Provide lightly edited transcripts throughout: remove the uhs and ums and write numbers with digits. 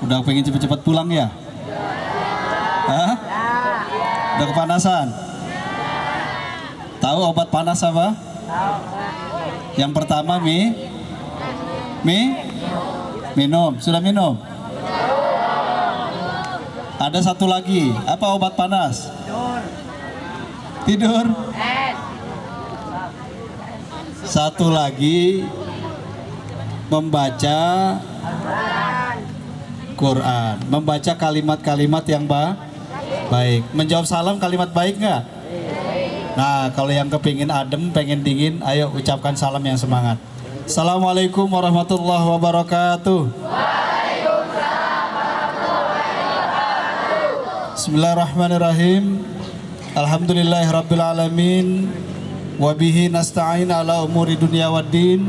Udah pengen cepet-cepet pulang ya? Hah? Udah kepanasan? Tahu obat panas apa? Yang pertama minum. Sudah minum? Ada satu lagi. Apa obat panas? Tidur. Satu lagi membaca Quran, membaca kalimat-kalimat yang baik. Menjawab salam kalimat baik nggak? Nah, kalau yang kepingin adem, pengen dingin, ayo ucapkan salam yang semangat. Assalamualaikum warahmatullahi wabarakatuh. Bismillahirrahmanirrahim. Alhamdulillahirrabbilalamin. Wabihi nasta'in ala umuri dunia waddin.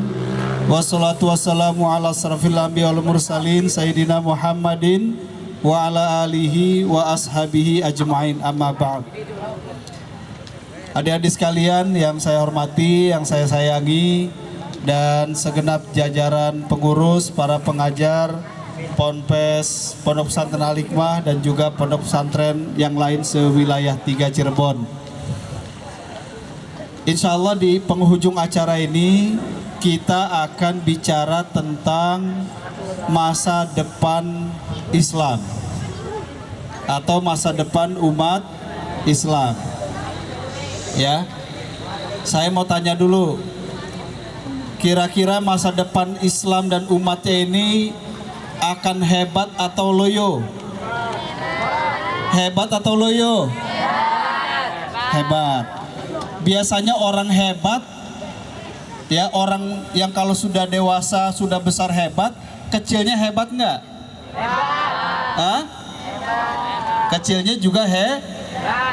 Wassalatu wassalamu ala asrafil anbiya wal mursalin Sayyidina Muhammadin wa ala alihi wa ashabihi ajma'in, amma ba'd. Adik-adik sekalian yang saya hormati, yang saya sayangi, dan segenap jajaran pengurus, para pengajar Ponpes, Pondok Pesantren Al-Hikmah, dan juga pondok pesantren yang lain sewilayah 3 Cirebon. Insya Allah di penghujung acara ini kita akan bicara tentang masa depan Islam atau masa depan umat Islam. Ya, saya mau tanya dulu, kira-kira masa depan Islam dan umatnya ini akan hebat atau loyo? Hebat atau loyo? Hebat. Biasanya orang hebat, ya, orang yang kalau sudah dewasa, sudah besar hebat, kecilnya hebat nggak? Hah? Kecilnya juga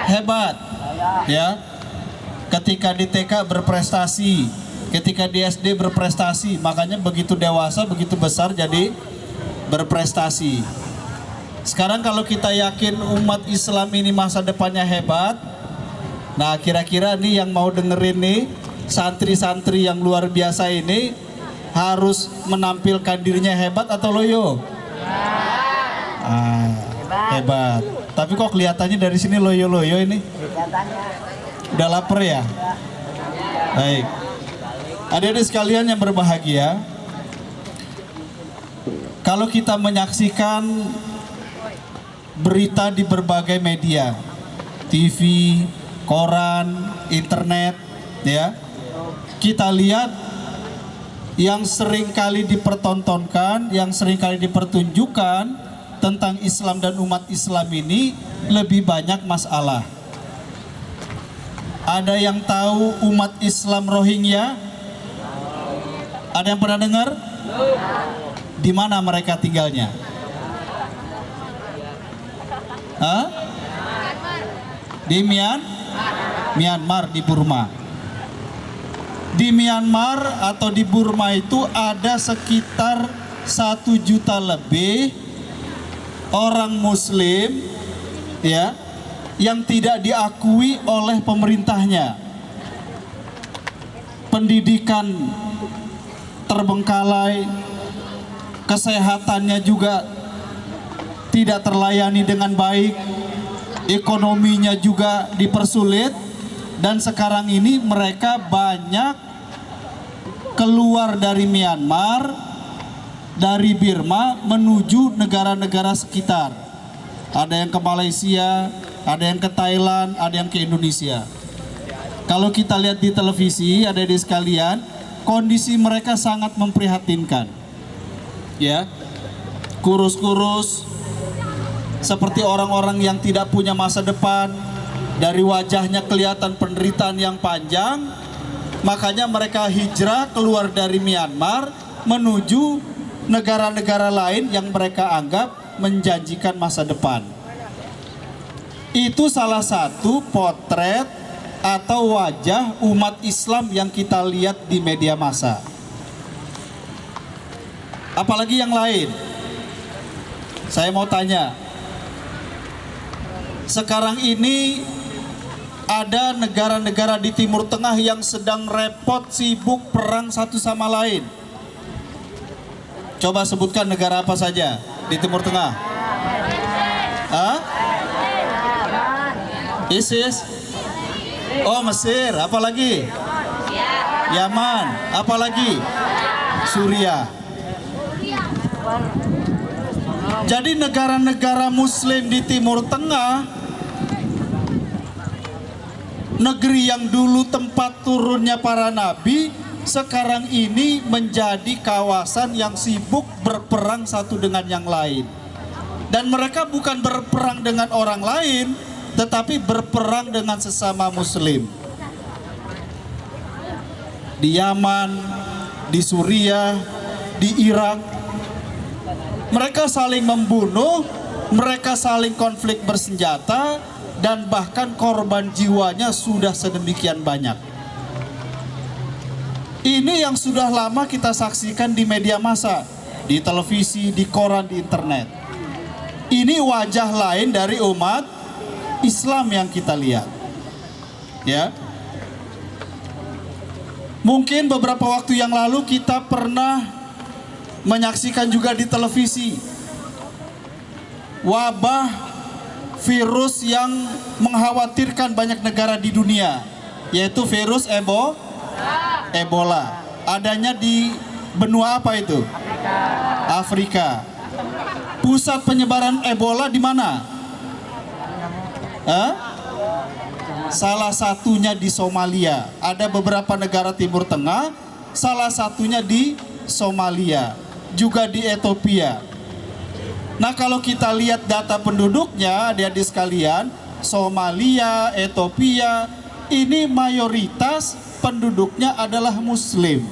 hebat. Ya. Ketika di TK berprestasi, ketika di SD berprestasi, makanya begitu dewasa, begitu besar jadi berprestasi. Sekarang kalau kita yakin umat Islam ini masa depannya hebat, nah kira-kira nih yang mau dengerin nih, santri-santri yang luar biasa ini harus menampilkan dirinya hebat atau loyo? Hebat. Tapi kok kelihatannya dari sini loyo-loyo ini? Udah lapar ya? Baik. Adik-adik sekalian yang berbahagia, kalau kita menyaksikan berita di berbagai media, TV, koran, internet, ya, kita lihat yang sering kali dipertontonkan, yang sering kali dipertunjukkan tentang Islam dan umat Islam ini lebih banyak masalah. Ada yang tahu umat Islam Rohingya? Ada yang pernah dengar? Di mana mereka tinggalnya? Hah? Di Myanmar, di Burma. Di Myanmar atau di Burma itu ada sekitar 1 juta lebih orang Muslim, ya, yang tidak diakui oleh pemerintahnya. Pendidikan terbengkalai, kesehatannya juga tidak terlayani dengan baik, ekonominya juga dipersulit, dan sekarang ini mereka banyak keluar dari Myanmar, dari Burma menuju negara-negara sekitar. Ada yang ke Malaysia, ada yang ke Thailand, ada yang ke Indonesia. Kalau kita lihat di televisi, ada di sekalian, kondisi mereka sangat memprihatinkan. Ya, kurus-kurus, seperti orang-orang yang tidak punya masa depan. Dari wajahnya kelihatan penderitaan yang panjang. Makanya mereka hijrah keluar dari Myanmar menuju negara-negara lain yang mereka anggap menjanjikan masa depan. Itu salah satu potret atau wajah umat Islam yang kita lihat di media massa. Apalagi yang lain. Saya mau tanya, sekarang ini ada negara-negara di Timur Tengah yang sedang repot, sibuk perang satu sama lain. Coba sebutkan negara apa saja. di Timur Tengah? Hah? ISIS? Oh, Mesir. Apa lagi? Yaman. Apa lagi? Suriah. Jadi negara-negara Muslim di Timur Tengah, negeri yang dulu tempat turunnya para nabi, sekarang ini menjadi kawasan yang sibuk berperang satu dengan yang lain. Dan mereka bukan berperang dengan orang lain, tetapi berperang dengan sesama Muslim. Di Yaman, di Suriah, di Irak, mereka saling membunuh, mereka saling konflik bersenjata, dan bahkan korban jiwanya sudah sedemikian banyak. Ini yang sudah lama kita saksikan di media massa, di televisi, di koran, di internet. Ini wajah lain dari umat Islam yang kita lihat. Ya. Mungkin beberapa waktu yang lalu kita pernah menyaksikan juga di televisi wabah virus yang mengkhawatirkan banyak negara di dunia, yaitu virus Ebola. Adanya di benua apa itu? Afrika. Pusat penyebaran Ebola di mana? Salah satunya di Somalia. Ada beberapa negara Timur Tengah, salah satunya di Somalia, juga di Ethiopia. Nah, kalau kita lihat data penduduknya, adik-adik sekalian, Somalia, Ethiopia, ini mayoritas penduduknya adalah Muslim.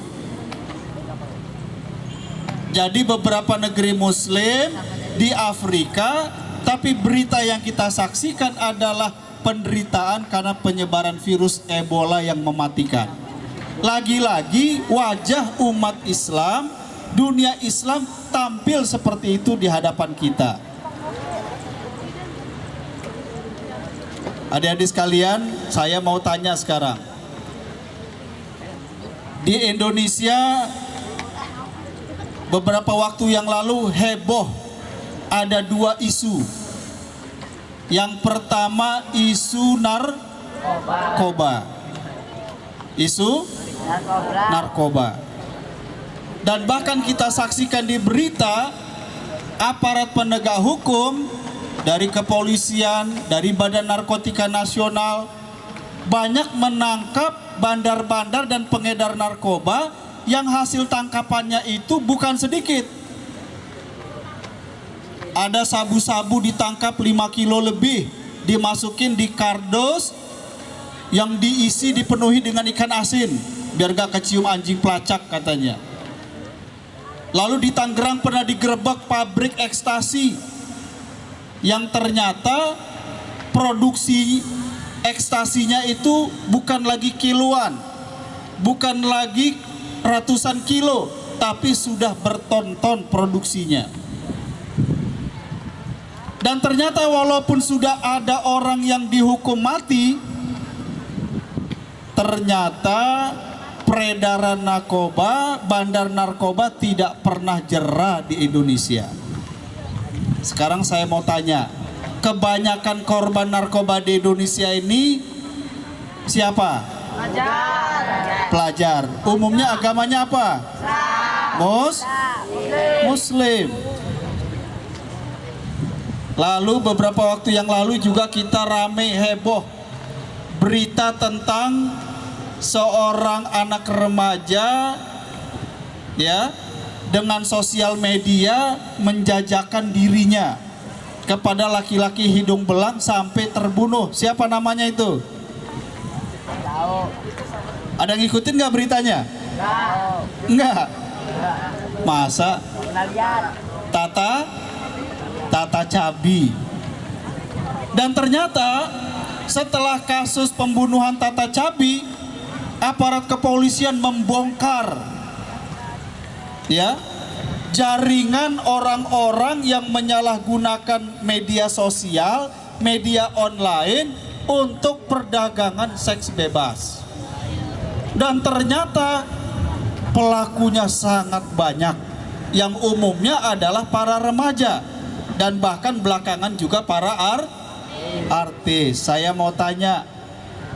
Jadi beberapa negeri Muslim di Afrika, tapi berita yang kita saksikan adalah penderitaan karena penyebaran virus Ebola yang mematikan. Lagi-lagi wajah umat Islam, dunia Islam tampil seperti itu di hadapan kita. Adik-adik sekalian, saya mau tanya sekarang. Di Indonesia beberapa waktu yang lalu heboh, ada dua isu. Yang pertama isu narkoba. Isu narkoba. Dan bahkan kita saksikan di berita, aparat penegak hukum dari kepolisian, dari Badan Narkotika Nasional banyak menangkap bandar-bandar dan pengedar narkoba yang hasil tangkapannya itu bukan sedikit. Ada sabu-sabu ditangkap 5 kilo lebih, dimasukin di kardus yang diisi dipenuhi dengan ikan asin biar gak kecium anjing pelacak katanya. Lalu di Tangerang pernah digerebek pabrik ekstasi yang ternyata produksi ekstasinya itu bukan lagi kiloan, bukan lagi ratusan kilo, tapi sudah berton-ton produksinya. Dan ternyata walaupun sudah ada orang yang dihukum mati, ternyata peredaran narkoba, bandar narkoba tidak pernah jera di Indonesia. Sekarang saya mau tanya, kebanyakan korban narkoba di Indonesia ini siapa? Pelajar. Umumnya agamanya apa? Muslim. Lalu beberapa waktu yang lalu juga kita rame heboh berita tentang seorang anak remaja ya dengan sosial media menjajakan dirinya kepada laki-laki hidung belang sampai terbunuh. Siapa namanya itu? Ada yang ngikutin nggak beritanya? Enggak. Masa? Tata Cabi. Dan ternyata setelah kasus pembunuhan Tata Cabi, aparat kepolisian membongkar ya jaringan orang-orang yang menyalahgunakan media sosial, media online untuk perdagangan seks bebas. Dan ternyata pelakunya sangat banyak. yang umumnya adalah para remaja dan bahkan belakangan juga para artis. Saya mau tanya,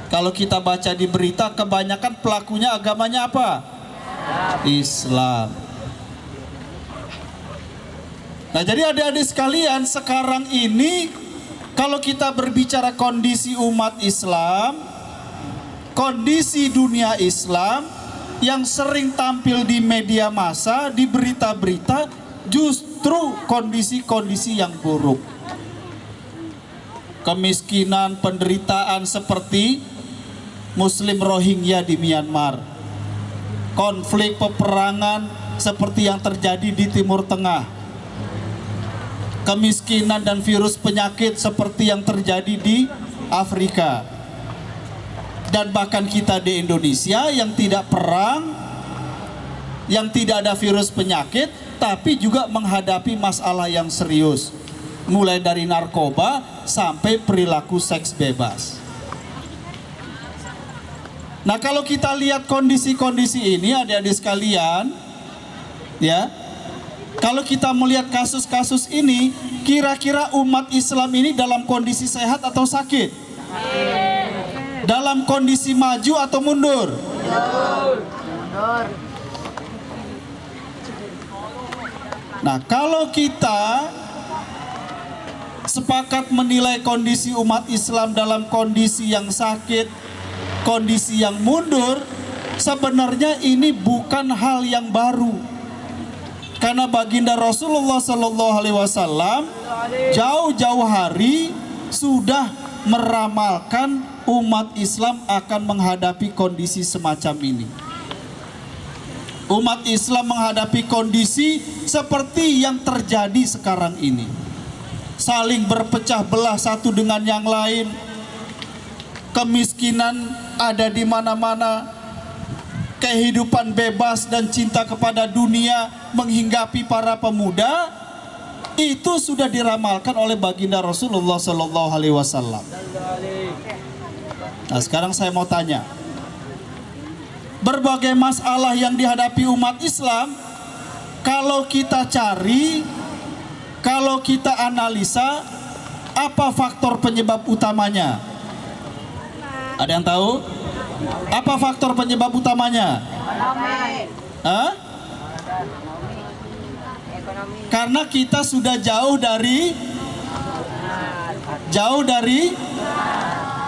kalau kita baca di berita kebanyakan pelakunya agamanya apa? Islam. Nah, jadi adik-adik sekalian, sekarang ini kalau kita berbicara kondisi umat Islam, kondisi dunia Islam yang sering tampil di media massa, di berita-berita, justru kondisi-kondisi yang buruk. Kemiskinan, penderitaan seperti Muslim Rohingya di Myanmar, konflik peperangan seperti yang terjadi di Timur Tengah, kemiskinan dan virus penyakit seperti yang terjadi di Afrika, dan bahkan kita di Indonesia yang tidak perang, yang tidak ada virus penyakit, tapi juga menghadapi masalah yang serius, mulai dari narkoba sampai perilaku seks bebas. Nah, kalau kita lihat kondisi-kondisi ini, adik-adik sekalian, ya, kalau kita melihat kasus-kasus ini, kira-kira umat Islam ini dalam kondisi sehat atau sakit? Dalam kondisi maju atau mundur? Nah, kalau kita sepakat menilai kondisi umat Islam dalam kondisi yang sakit, kondisi yang mundur, sebenarnya ini bukan hal yang baru. Karena baginda Rasulullah SAW jauh-jauh hari sudah meramalkan umat Islam akan menghadapi kondisi semacam ini. Umat Islam menghadapi kondisi seperti yang terjadi sekarang ini. Saling berpecah belah satu dengan yang lain. Kemiskinan ada di mana-mana. Kehidupan bebas dan cinta kepada dunia menghinggapi para pemuda, itu sudah diramalkan oleh baginda Rasulullah SAW. Nah, sekarang saya mau tanya, berbagai masalah yang dihadapi umat Islam, kalau kita cari, kalau kita analisa, apa faktor penyebab utamanya? Ada yang tahu? Apa faktor penyebab utamanya? Hah? Karena kita sudah jauh dari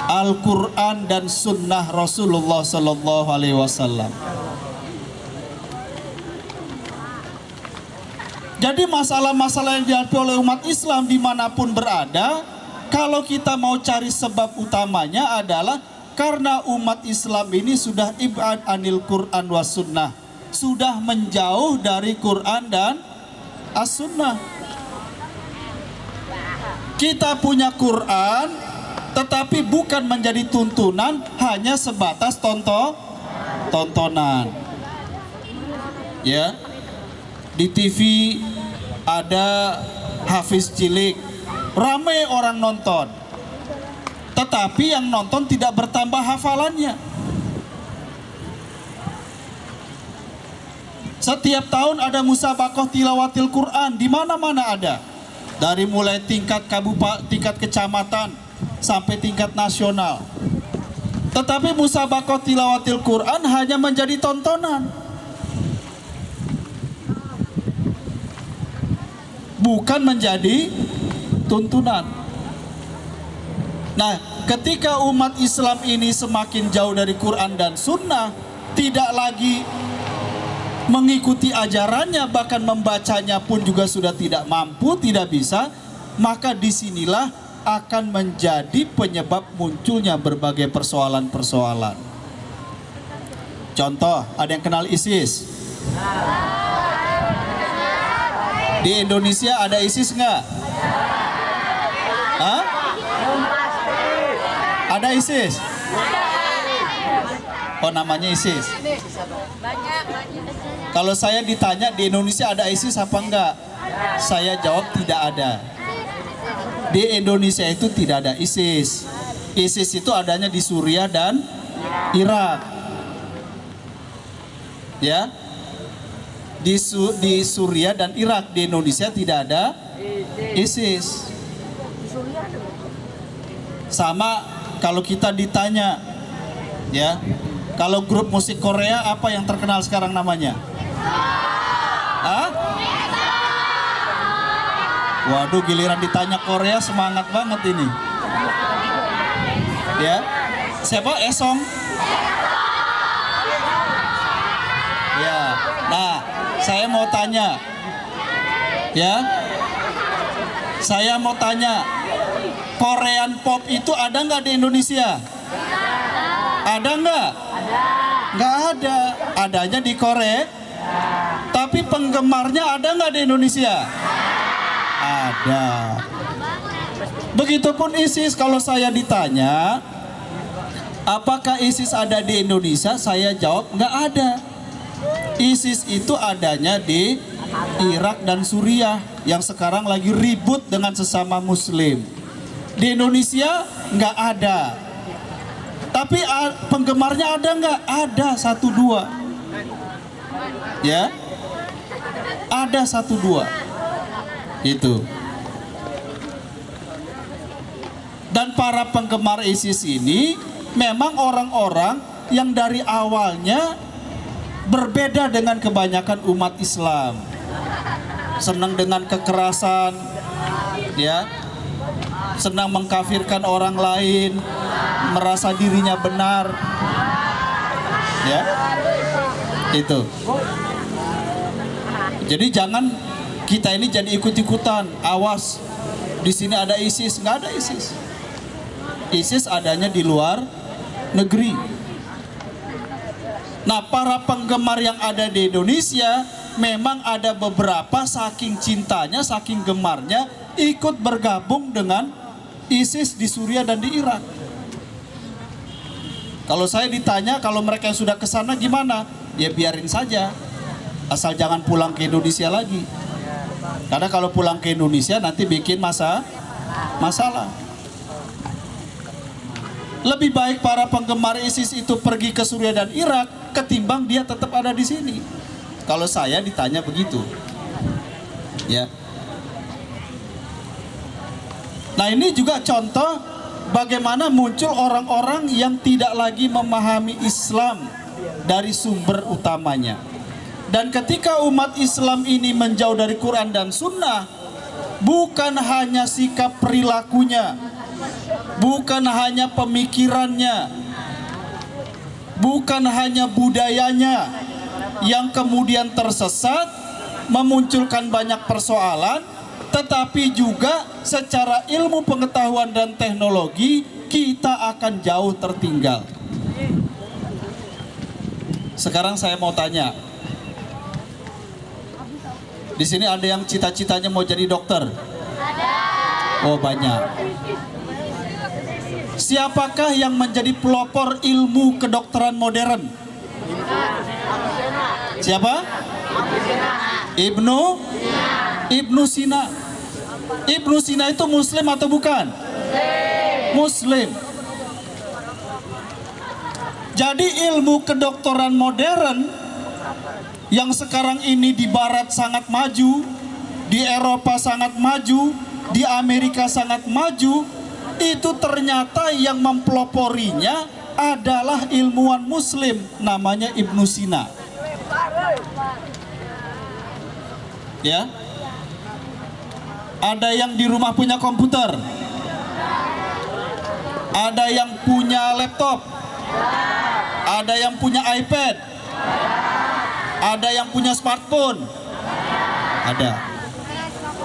Al-Quran dan Sunnah Rasulullah Sallallahu Alaihi Wasallam. Jadi masalah-masalah yang dihadapi oleh umat Islam dimanapun berada, kalau kita mau cari sebab utamanya adalah karena umat Islam ini sudah ibad anil Quran was sunnah, sudah menjauh dari Quran dan as-sunnah. Kita punya Quran, tetapi bukan menjadi tuntunan, hanya sebatas tontonan. Ya, di TV ada Hafiz cilik, ramai orang nonton. Tetapi yang nonton tidak bertambah hafalannya. Setiap tahun ada musabaqah tilawatil Quran, di mana-mana ada. Dari mulai tingkat kabupaten, tingkat kecamatan sampai tingkat nasional. Tetapi musabaqah tilawatil Quran hanya menjadi tontonan, bukan menjadi tuntunan. Nah, ketika umat Islam ini semakin jauh dari Quran dan Sunnah, tidak lagi mengikuti ajarannya, bahkan membacanya pun juga sudah tidak mampu, tidak bisa, maka disinilah akan menjadi penyebab munculnya berbagai persoalan-persoalan. Contoh, ada yang kenal ISIS? Di Indonesia ada ISIS nggak? Hah? Ada ISIS? Oh, namanya ISIS. Kalau saya ditanya di Indonesia ada ISIS apa enggak, saya jawab tidak ada. Di Indonesia itu tidak ada ISIS. ISIS itu adanya di Suriah dan Irak. Ya. di Suriah dan Irak. Di Indonesia tidak ada ISIS. Sama kalau kita ditanya, ya, kalau grup musik Korea apa yang terkenal sekarang namanya? Hah? Waduh, giliran ditanya Korea semangat banget ini. Ya, siapa? Esong. Ya, nah, saya mau tanya, ya, saya mau tanya, Korean pop itu ada nggak di Indonesia? Ada nggak? Nggak ada, adanya di Korea. Tapi penggemarnya ada nggak di Indonesia? Ada. Begitupun ISIS, kalau saya ditanya, apakah ISIS ada di Indonesia? Saya jawab nggak ada. ISIS itu adanya di Irak dan Suriah yang sekarang lagi ribut dengan sesama Muslim. Di Indonesia nggak ada. Tapi penggemarnya ada nggak? Ada 1-2. Ya, ada 1-2. Itu. Dan para penggemar ISIS ini memang orang-orang yang dari awalnya berbeda dengan kebanyakan umat Islam. Senang dengan kekerasan, ya, senang mengkafirkan orang lain, merasa dirinya benar, ya, itu. Jadi jangan kita ini jadi ikut-ikutan. Awas, di sini ada ISIS. Nggak ada ISIS. ISIS adanya di luar negeri. Nah, para penggemar yang ada di Indonesia memang ada beberapa saking cintanya, saking gemarnya ikut bergabung dengan ISIS di Suriah dan di Irak. Kalau saya ditanya, kalau mereka yang sudah ke sana gimana? Ya biarin saja, asal jangan pulang ke Indonesia lagi. Karena kalau pulang ke Indonesia nanti bikin masalah. Lebih baik para penggemar ISIS itu pergi ke Suriah dan Irak ketimbang dia tetap ada di sini. Kalau saya ditanya begitu, ya. Nah, ini juga contoh bagaimana muncul orang-orang yang tidak lagi memahami Islam dari sumber utamanya. Dan ketika umat Islam ini menjauh dari Quran dan Sunnah, bukan hanya sikap perilakunya, bukan hanya pemikirannya, bukan hanya budayanya yang kemudian tersesat, memunculkan banyak persoalan, tetapi juga secara ilmu pengetahuan dan teknologi kita akan jauh tertinggal. Sekarang saya mau tanya, di sini ada yang cita-citanya mau jadi dokter? Oh, banyak. Siapakah yang menjadi pelopor ilmu kedokteran modern? Siapa? Ibnu Sina. Ibnu Sina itu Muslim atau bukan? Muslim. Jadi ilmu kedokteran modern yang sekarang ini di Barat sangat maju, di Eropa sangat maju, di Amerika sangat maju, itu ternyata yang mempeloporinya adalah ilmuwan Muslim, namanya Ibnu Sina. Ya, ada yang di rumah punya komputer, ada yang punya laptop, ada yang punya iPad, ada yang punya smartphone, ada.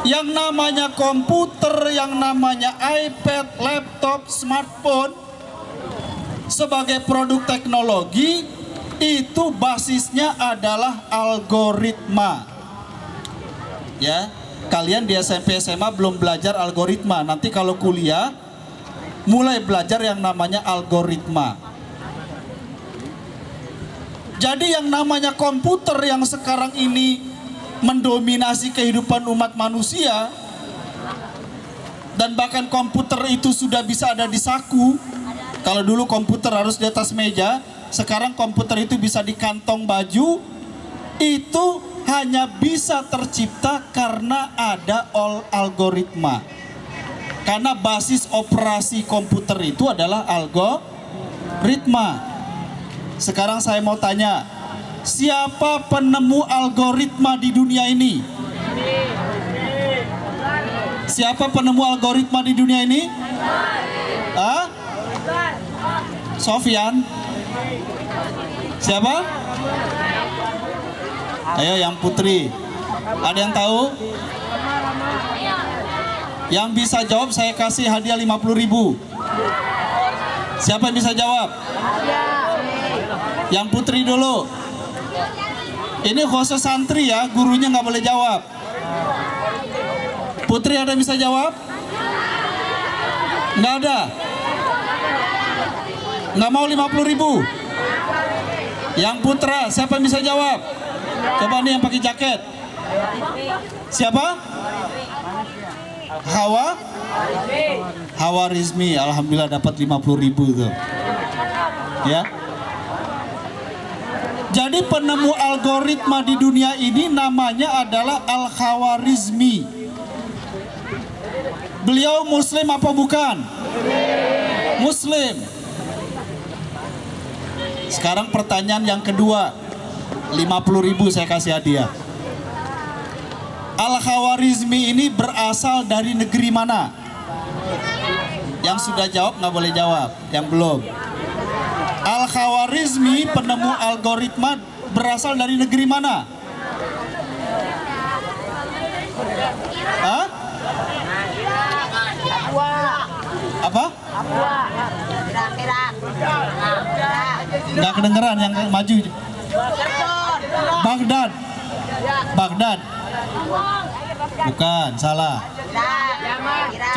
Yang namanya komputer, yang namanya iPad, laptop, smartphone sebagai produk teknologi itu basisnya adalah algoritma. Ya, kalian di SMP SMA belum belajar algoritma. Nanti kalau kuliah mulai belajar yang namanya algoritma. Jadi yang namanya komputer yang sekarang ini mendominasi kehidupan umat manusia, dan bahkan komputer itu sudah bisa ada di saku. Kalau dulu komputer harus di atas meja, sekarang komputer itu bisa di kantong baju. Itu hanya bisa tercipta karena ada algoritma. Karena basis operasi komputer itu adalah algoritma. Sekarang saya mau tanya, siapa penemu algoritma di dunia ini? Siapa penemu algoritma di dunia ini? Ah? Sofyan? Siapa? Ayo yang putri. Ada yang tahu? Yang bisa jawab saya kasih hadiah 50.000. Siapa yang bisa jawab? Yang putri dulu. Ini khusus santri ya, gurunya nggak boleh jawab. Putri ada yang bisa jawab? Nggak ada. Nggak mau 50.000. Yang putra, siapa yang bisa jawab? Coba nih yang pakai jaket. Siapa? Hawa Rizmi. Alhamdulillah dapat 50.000 tuh. Ya. Jadi penemu algoritma di dunia ini namanya adalah Al-Khawarizmi. Beliau muslim apa bukan? Muslim. Sekarang pertanyaan yang kedua. 50.000 saya kasih hadiah. Al-Khawarizmi ini berasal dari negeri mana? Yang sudah jawab nggak boleh jawab. Yang belum. Al-Khawarizmi penemu algoritma berasal dari negeri mana? Hah? Apa? Nggak kedengeran yang maju. Baghdad. Baghdad. Bukan, salah.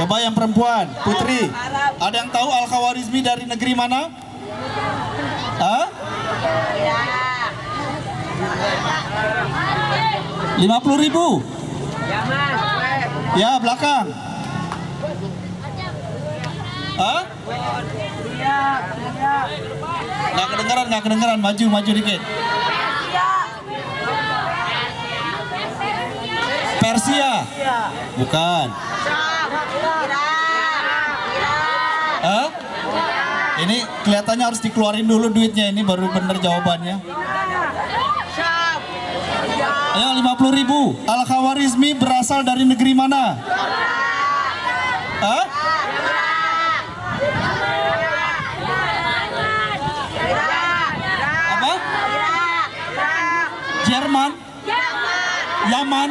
Coba yang perempuan, Putri. Ada yang tahu Al-Khawarizmi dari negeri mana? Hah? 50.000. Ya, belakang. Hah? Nggak kedengeran. Maju dikit. Persia. Bukan. Hah? Ini kelihatannya harus dikeluarin dulu duitnya, ini baru bener jawabannya. Ayo 50.000. Al-Khawarizmi berasal dari negeri mana? Hah? Apa? Jerman? Yaman?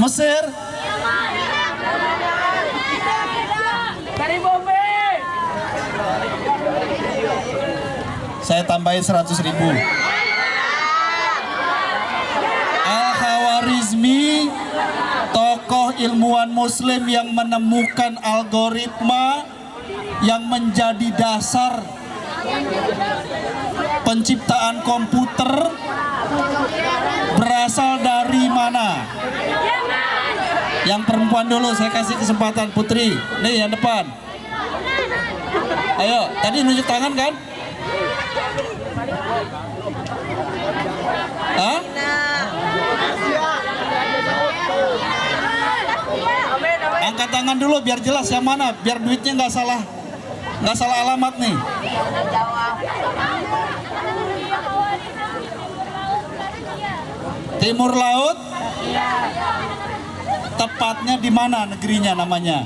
Mesir? Dari Bombay. Saya tambahin 100.000. Al-Khawarizmi, tokoh ilmuwan muslim yang menemukan algoritma yang menjadi dasar penciptaan komputer, berasal dari mana? Yang perempuan dulu, saya kasih kesempatan. Putri, nih yang depan. Ayo, tadi nunjuk tangan kan? Hah? Angkat tangan dulu biar jelas yang mana, biar duitnya nggak salah alamat nih. Timur Laut? Tepatnya di mana negerinya namanya?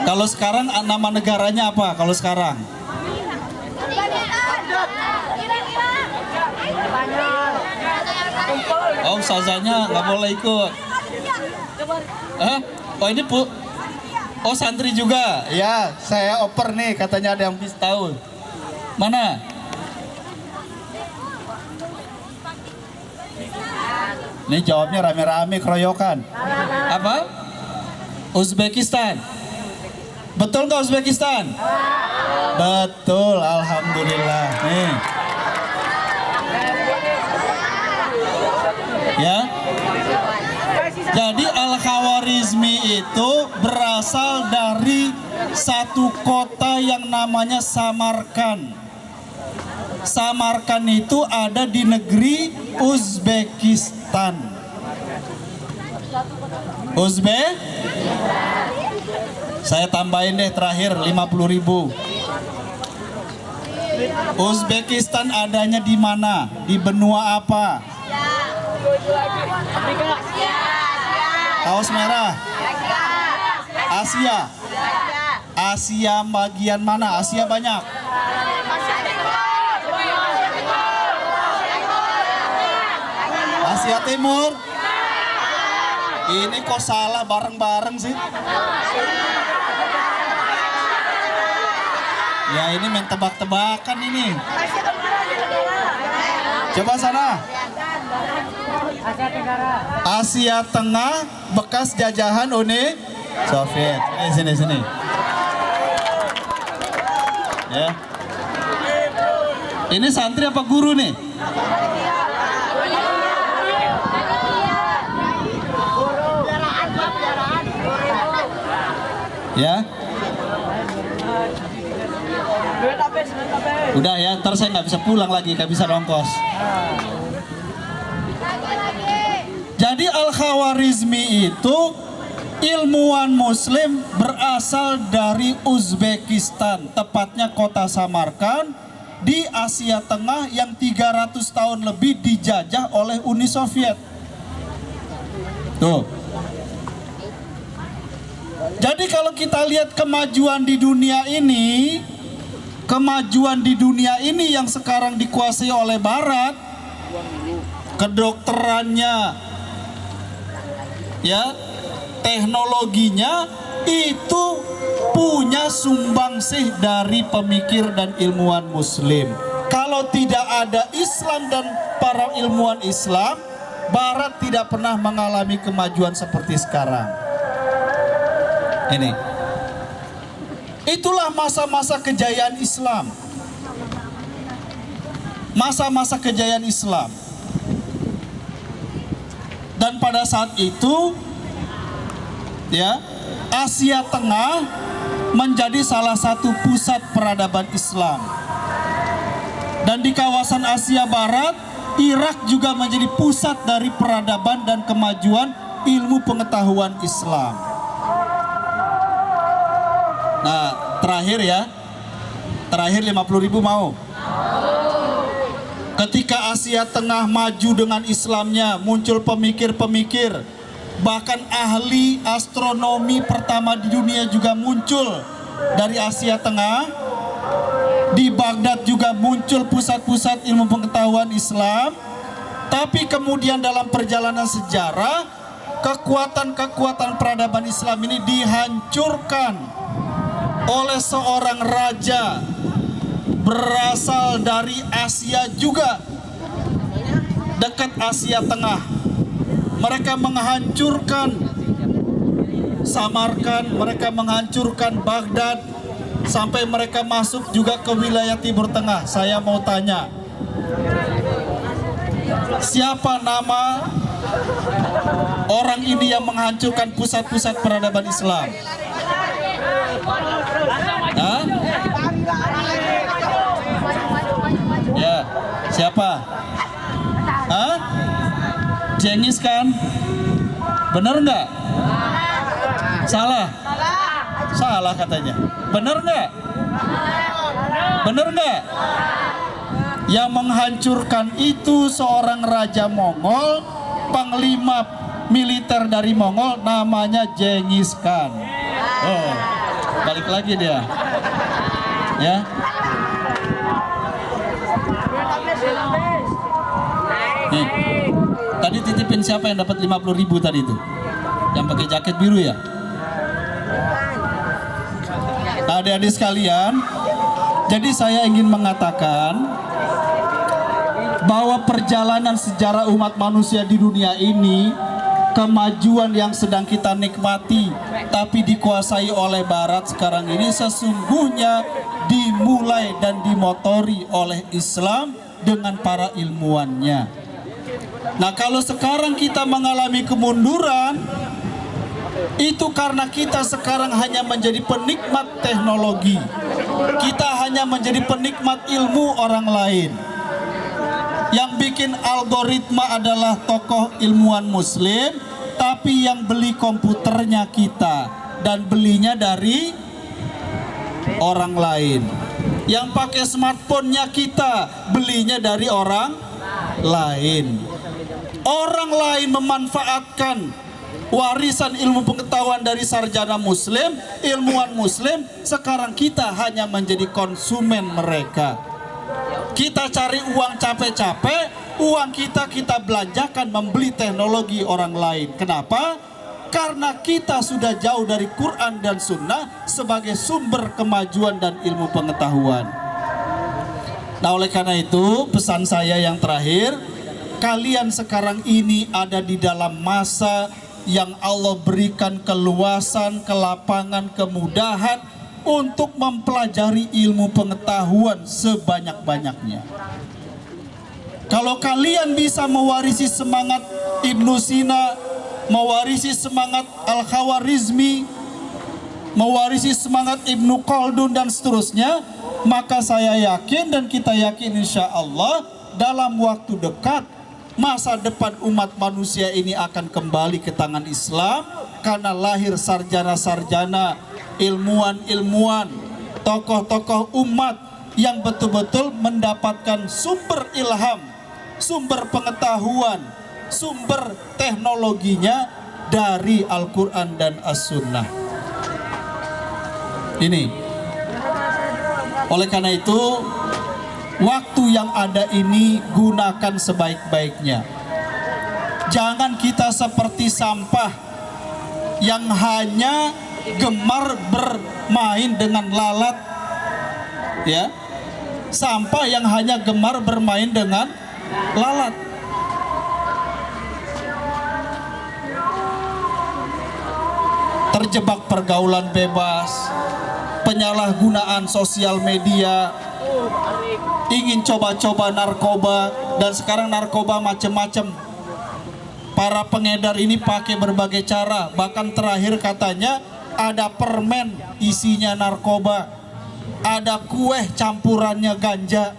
Kalau sekarang nama negaranya apa? Kalau sekarang? Oh, ustazahnya nggak boleh ikut. Oh ini oh santri juga. Ya, saya oper nih, katanya ada yang bisa tahu. Mana? Ini jawabnya rame-rame keroyokan. Apa? Uzbekistan. Betul nggak Uzbekistan? Betul, alhamdulillah. Nih. Ya. Jadi Al-Khawarizmi itu berasal dari satu kota yang namanya Samarkand. Samarkand itu ada di negeri Uzbekistan. Saya tambahin deh terakhir 50.000. Uzbekistan adanya di mana? Di benua apa? Kaos merah. Asia. Asia bagian mana? Asia banyak. Asia Timur. Ini kok salah bareng-bareng sih? Ya ini main tebak-tebakan ini. Coba sana. Asia Tengah bekas jajahan Uni Soviet. Sini. Ya. Ini santri apa guru nih? Ya. Udah ya, ntar saya nggak bisa pulang lagi, nggak bisa ongkos. Jadi Al-Khawarizmi itu ilmuwan Muslim berasal dari Uzbekistan, tepatnya kota Samarkand di Asia Tengah yang 300 tahun lebih dijajah oleh Uni Soviet. Tuh. Jadi kalau kita lihat kemajuan di dunia ini yang sekarang dikuasai oleh Barat, kedokterannya, ya, teknologinya itu punya sumbangsih dari pemikir dan ilmuwan Muslim. Kalau tidak ada Islam dan para ilmuwan Islam, Barat tidak pernah mengalami kemajuan seperti sekarang. Ini, itulah masa-masa kejayaan Islam. Masa-masa kejayaan Islam. Dan pada saat itu, ya, Asia Tengah menjadi salah satu pusat peradaban Islam. Dan di kawasan Asia Barat, Irak juga menjadi pusat dari peradaban dan kemajuan ilmu pengetahuan Islam. Nah, terakhir ya. Terakhir 50.000 mau? Ketika Asia Tengah maju dengan Islamnya, muncul pemikir-pemikir, bahkan ahli astronomi pertama di dunia juga muncul dari Asia Tengah. Di Baghdad juga muncul pusat-pusat ilmu pengetahuan Islam. Tapi kemudian dalam perjalanan sejarah, kekuatan-kekuatan peradaban Islam ini dihancurkan oleh seorang raja berasal dari Asia juga, dekat Asia Tengah. Mereka menghancurkan Samarkand, mereka menghancurkan Baghdad, sampai mereka masuk juga ke wilayah Timur Tengah. Saya mau tanya, siapa nama orang ini yang menghancurkan pusat-pusat peradaban Islam? Hah? Ya, siapa? Hah? Genghis Khan? Bener nggak? Salah? Salah katanya. Bener nggak? Bener nggak? Yang menghancurkan itu seorang raja Mongol, panglima militer dari Mongol, namanya Genghis Khan. Oh, balik lagi dia. Ya. Nih, tadi titipin siapa yang dapat 50.000 tadi itu? Yang pakai jaket biru ya? Adik-adik sekalian, jadi saya ingin mengatakan bahwa perjalanan sejarah umat manusia di dunia ini, kemajuan yang sedang kita nikmati tapi dikuasai oleh Barat sekarang ini, sesungguhnya dimulai dan dimotori oleh Islam dengan para ilmuwannya. Nah, kalau sekarang kita mengalami kemunduran, Itu karena kita sekarang hanya menjadi penikmat teknologi. Kita hanya menjadi penikmat ilmu orang lain. Yang bikin algoritma adalah tokoh ilmuwan muslim, tapi yang beli komputernya kita dan belinya dari orang lain. Yang pakai smartphone-nya kita belinya dari orang lain. Orang lain memanfaatkan warisan ilmu pengetahuan dari sarjana muslim, ilmuwan muslim. Sekarang kita hanya menjadi konsumen mereka. Kita cari uang capek-capek, uang kita belanjakan membeli teknologi orang lain. Kenapa? Karena kita sudah jauh dari Quran dan Sunnah sebagai sumber kemajuan dan ilmu pengetahuan. Nah, oleh karena itu pesan saya yang terakhir, kalian sekarang ini ada di dalam masa yang Allah berikan keluasan, kelapangan, kemudahan untuk mempelajari ilmu pengetahuan sebanyak-banyaknya. Kalau kalian bisa mewarisi semangat Ibnu Sina, mewarisi semangat Al-Khawarizmi, mewarisi semangat Ibnu Khaldun dan seterusnya, maka saya yakin dan kita yakin insya Allah dalam waktu dekat masa depan umat manusia ini akan kembali ke tangan Islam, karena lahir sarjana-sarjana, ilmuwan-ilmuwan, tokoh-tokoh umat yang betul-betul mendapatkan sumber ilham, sumber pengetahuan, sumber teknologinya dari Al-Quran dan As-Sunnah. Ini. Oleh karena itu, waktu yang ada ini gunakan sebaik-baiknya. Jangan kita seperti sampah yang hanya gemar bermain dengan lalat, ya. Sampah yang hanya gemar bermain dengan lalat. Terjebak pergaulan bebas, penyalahgunaan sosial media, ingin coba-coba narkoba, dan sekarang narkoba macam-macam. Para pengedar ini pakai berbagai cara, bahkan terakhir katanya ada permen isinya narkoba, ada kue campurannya ganja,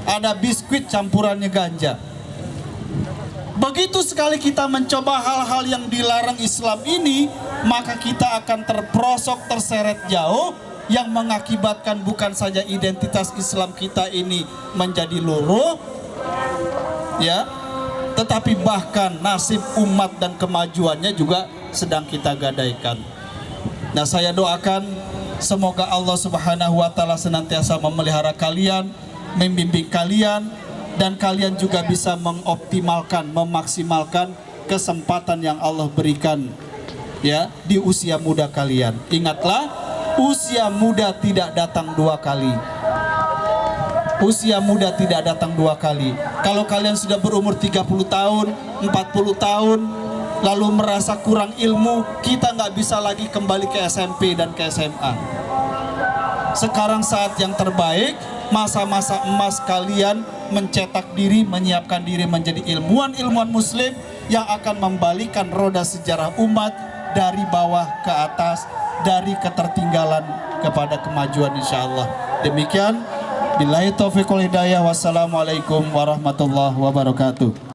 ada biskuit campurannya ganja. Begitu sekali kita mencoba hal-hal yang dilarang Islam ini, maka kita akan terperosok, terseret jauh, yang mengakibatkan bukan saja identitas Islam kita ini menjadi luruh, ya, tetapi bahkan nasib umat dan kemajuannya juga sedang kita gadaikan. Nah, saya doakan semoga Allah Subhanahu wa Ta'ala senantiasa memelihara kalian, membimbing kalian, dan kalian juga bisa mengoptimalkan, memaksimalkan kesempatan yang Allah berikan, ya, di usia muda kalian. Ingatlah, usia muda tidak datang dua kali. Usia muda tidak datang dua kali. Kalau kalian sudah berumur 30 tahun, 40 tahun, lalu merasa kurang ilmu, kita nggak bisa lagi kembali ke SMP dan ke SMA. Sekarang saat yang terbaik, masa-masa emas kalian mencetak diri, menyiapkan diri menjadi ilmuwan-ilmuwan muslim yang akan membalikan roda sejarah umat dari bawah ke atas, dari ketertinggalan kepada kemajuan insyaallah. Demikian, billahi taufiq wal hidayah. Wassalamualaikum warahmatullahi wabarakatuh.